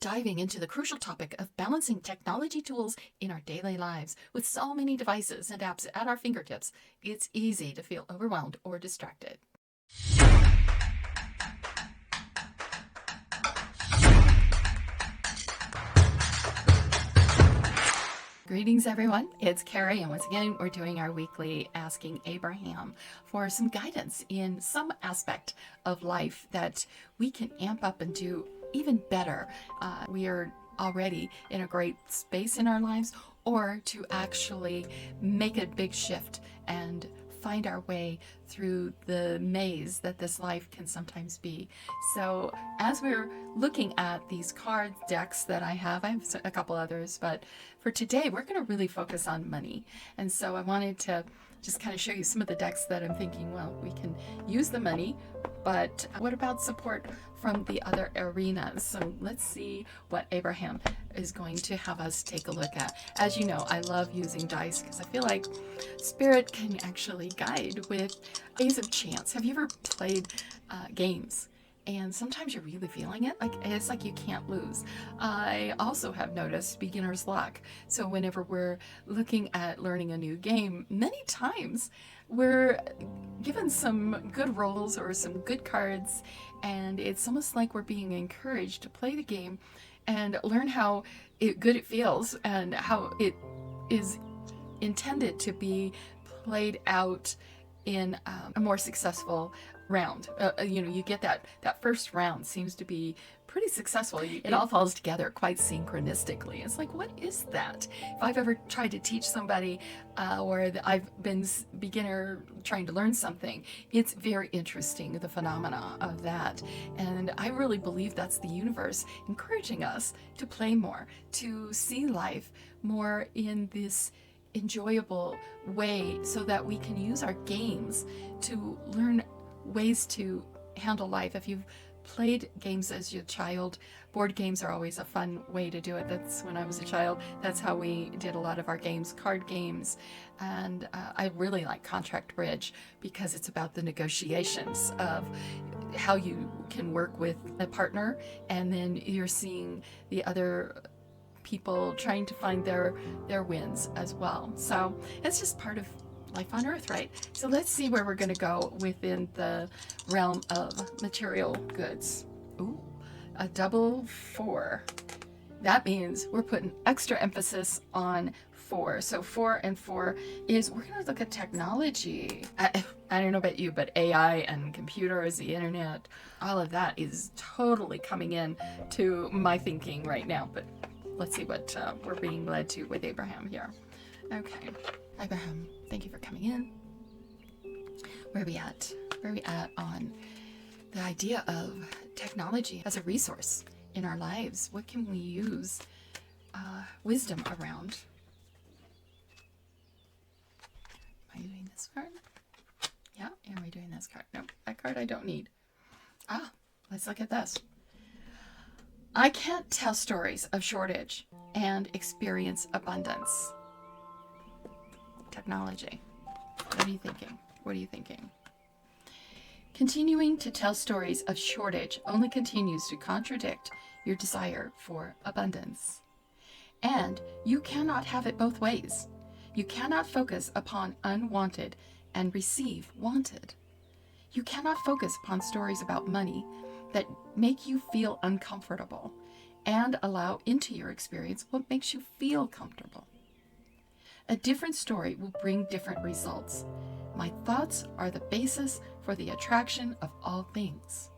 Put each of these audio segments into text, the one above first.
diving into the crucial topic of balancing technology tools in our daily lives. With so many devices and apps at our fingertips, it's easy to feel overwhelmed or distracted. Greetings, everyone. It's Carrie, and once again, we're doing our weekly Asking Abraham for some guidance in some aspect of life that we can amp up and do even better. We are already in a great space in our lives, or to actually make a big shift and find our way through the maze that this life can sometimes be. So as we're looking at these card decks that I have a couple others, but for today we're going to really focus on money. And so I wanted to just kind of show you some of the decks that I'm thinking, well, we can use the money, but what about support from the other arenas? So let's see what Abraham is going to have us take a look at. As you know, I love using dice because I feel like Spirit can actually guide with ways of chance. Have you ever played games? And sometimes you're really feeling it, like it's like you can't lose. I also have noticed beginner's luck. So whenever we're looking at learning a new game, many times we're given some good rolls or some good cards, and it's almost like we're being encouraged to play the game and learn how good it feels and how it is intended to be played out in a more successful round. You get that first round seems to be pretty successful. It all falls together quite synchronistically. It's like, what is that? If I've ever tried to teach somebody or I've been beginner trying to learn something, it's very interesting, the phenomena of that. And I really believe that's the universe encouraging us to play more, to see life more in this enjoyable way so that we can use our games to learn ways to handle life. If you've played games as a child, board games are always a fun way to do it. That's when I was a child. That's how we did a lot of our games, card games. And I really like contract bridge because it's about the negotiations of how you can work with a partner, and then you're seeing the other people trying to find their wins as well. So it's just part of life on earth, right? So let's see where we're going to go within the realm of material goods. Ooh, a double 4. That means we're putting extra emphasis on 4. So 4 and 4 is, we're going to look at technology. I don't know about you, but AI and computers, the internet, all of that is totally coming in to my thinking right now. But let's see what we're being led to with Abraham here. Okay, Abraham, thank you for coming in. Where are we at? Where are we at on the idea of technology as a resource in our lives? What can we use wisdom around? Am I doing this card? Yeah, am I doing this card? Nope, that card I don't need. Let's look at this. I can't tell stories of shortage and experience abundance. Technology. What are you thinking? What are you thinking? Continuing to tell stories of shortage only continues to contradict your desire for abundance. And you cannot have it both ways. You cannot focus upon unwanted and receive wanted. You cannot focus upon stories about money that make you feel uncomfortable and allow into your experience what makes you feel comfortable. A different story will bring different results. My thoughts are the basis for the attraction of all things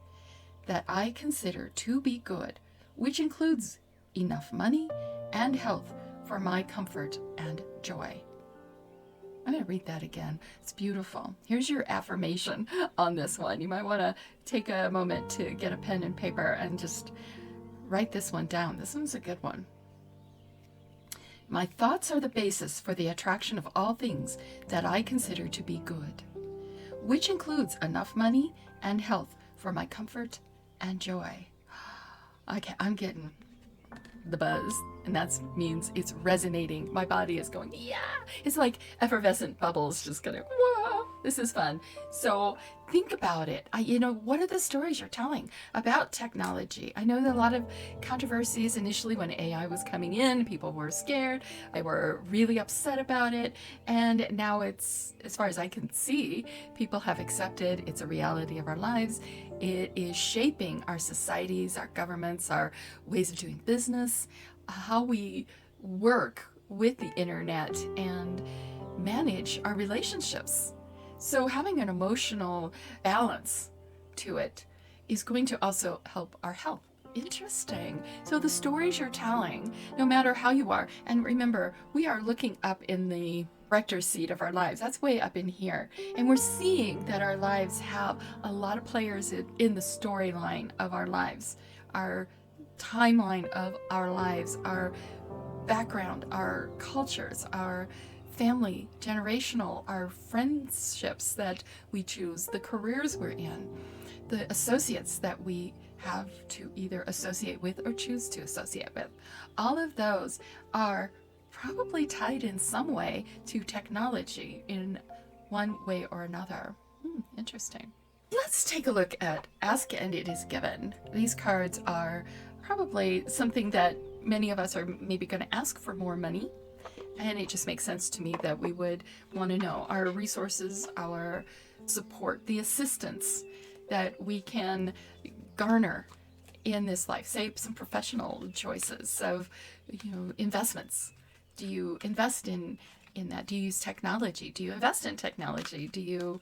that I consider to be good, which includes enough money and health for my comfort and joy. I'm going to read that again. It's beautiful. Here's your affirmation on this one. You might want to take a moment to get a pen and paper and just write this one down. This one's a good one. My thoughts are the basis for the attraction of all things that I consider to be good, which includes enough money and health for my comfort and joy. I'm getting the buzz, and that means it's resonating. My body is going, yeah. It's like effervescent bubbles just kind of, whoa. This is fun. So think about it. What are the stories you're telling about technology? I know that a lot of controversies initially when AI was coming in, people were scared. They were really upset about it. And now it's, as far as I can see, people have accepted it's a reality of our lives. It is shaping our societies, our governments, our ways of doing business, how we work with the internet and manage our relationships. So having an emotional balance to it is going to also help our health. Interesting. So the stories you're telling, no matter how you are, and remember, we are looking up in the director's seat of our lives. That's way up in here. And we're seeing that our lives have a lot of players in the storyline of our lives, our timeline of our lives, our background, our cultures, our family, generational, our friendships that we choose, the careers we're in, the associates that we have to either associate with or choose to associate with. All of those are probably tied in some way to technology in one way or another. Interesting. Let's take a look at Ask and It Is Given. These cards are probably something that many of us are maybe going to ask for more money. And it just makes sense to me that we would want to know our resources, our support, the assistance that we can garner in this life. Say some professional choices of, investments. Do you invest in that? Do you use technology? Do you invest in technology? Do you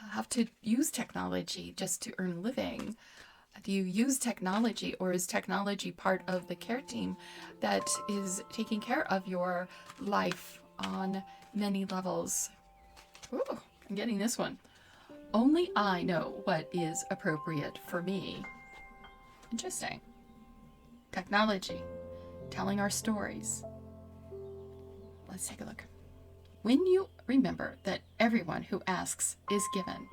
have to use technology just to earn a living? Do you use technology, or is technology part of the care team that is taking care of your life on many levels? Ooh, I'm getting this one. Only I know what is appropriate for me. Interesting. Technology, telling our stories. Let's take a look. When you remember that everyone who asks is given,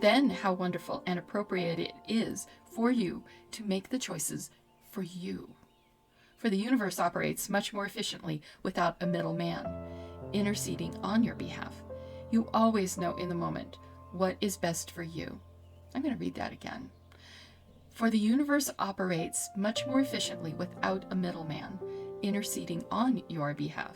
then how wonderful and appropriate it is for you to make the choices for you. For the universe operates much more efficiently without a middleman interceding on your behalf. You always know in the moment what is best for you. I'm going to read that again. For the universe operates much more efficiently without a middleman interceding on your behalf.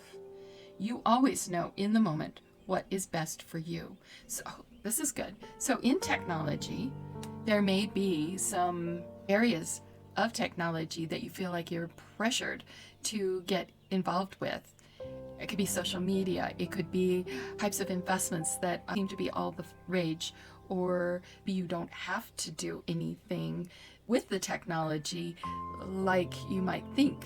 You always know in the moment what is best for you. So this is good. So in technology, there may be some areas of technology that you feel like you're pressured to get involved with. It could be social media. It could be types of investments that seem to be all the rage, or you don't have to do anything with the technology like you might think,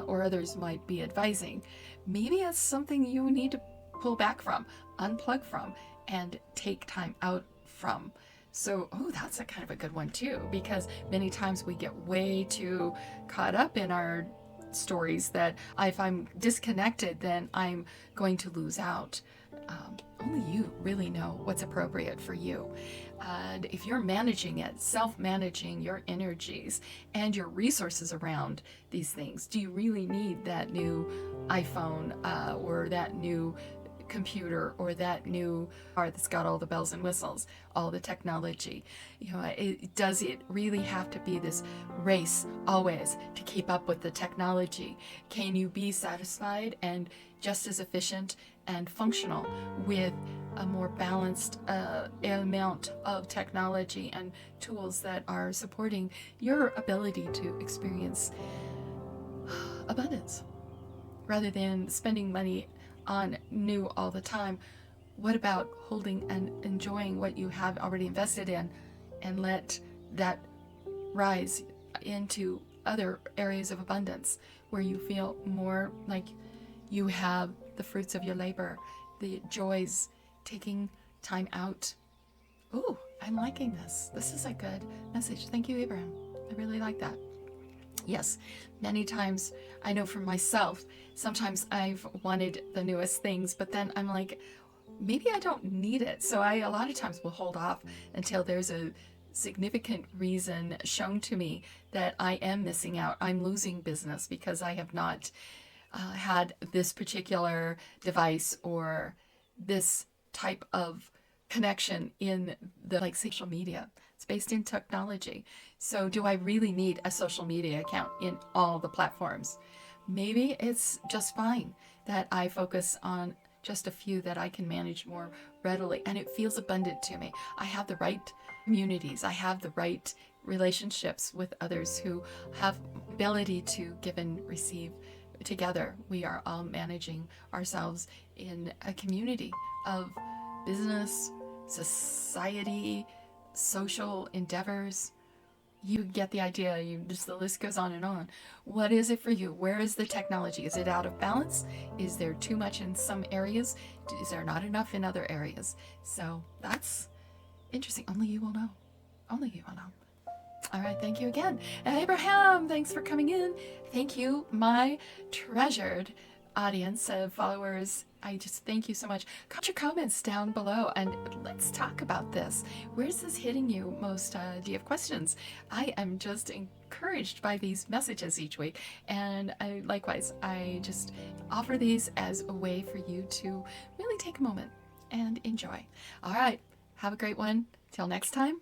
or others might be advising. Maybe it's something you need to pull back from, unplug from, and take time out from. So, that's a kind of a good one too, because many times we get way too caught up in our stories that if I'm disconnected, then I'm going to lose out. Only you really know what's appropriate for you. And if you're managing it, self-managing your energies and your resources around these things, do you really need that new iPhone or that new computer or that new car that's got all the bells and whistles, all the technology? Does it really have to be this race always to keep up with the technology? Can you be satisfied and just as efficient and functional with a more balanced amount of technology and tools that are supporting your ability to experience abundance rather than spending money on new all the time? What about holding and enjoying what you have already invested in and let that rise into other areas of abundance where you feel more like you have the fruits of your labor, the joys, taking time out. Ooh, I'm liking this. This is a good message. Thank you, Abraham. I really like that. Yes, many times I know for myself, sometimes I've wanted the newest things, but then I'm like, maybe I don't need it. So I a lot of times will hold off until there's a significant reason shown to me that I am missing out. I'm losing business because I have not had this particular device or this type of connection in the like social media. It's based in technology. So do I really need a social media account in all the platforms? Maybe it's just fine that I focus on just a few that I can manage more readily and it feels abundant to me. I have the right communities. I have the right relationships with others who have ability to give and receive. Together, we are all managing ourselves in a community of business, society, social endeavors. You get the idea. The list goes on and on. What is it for you? Where is the technology? Is it out of balance? Is there too much in some areas? Is there not enough in other areas? So that's interesting. Only you will know. Only you will know. All right, thank you again. And Abraham, thanks for coming in. Thank you, my treasured audience of followers. I just thank you so much. Cut your comments down below and let's talk about this. Where's this hitting you most? Do you have questions? I am just encouraged by these messages each week. And likewise, I just offer these as a way for you to really take a moment and enjoy. All right, have a great one. Till next time.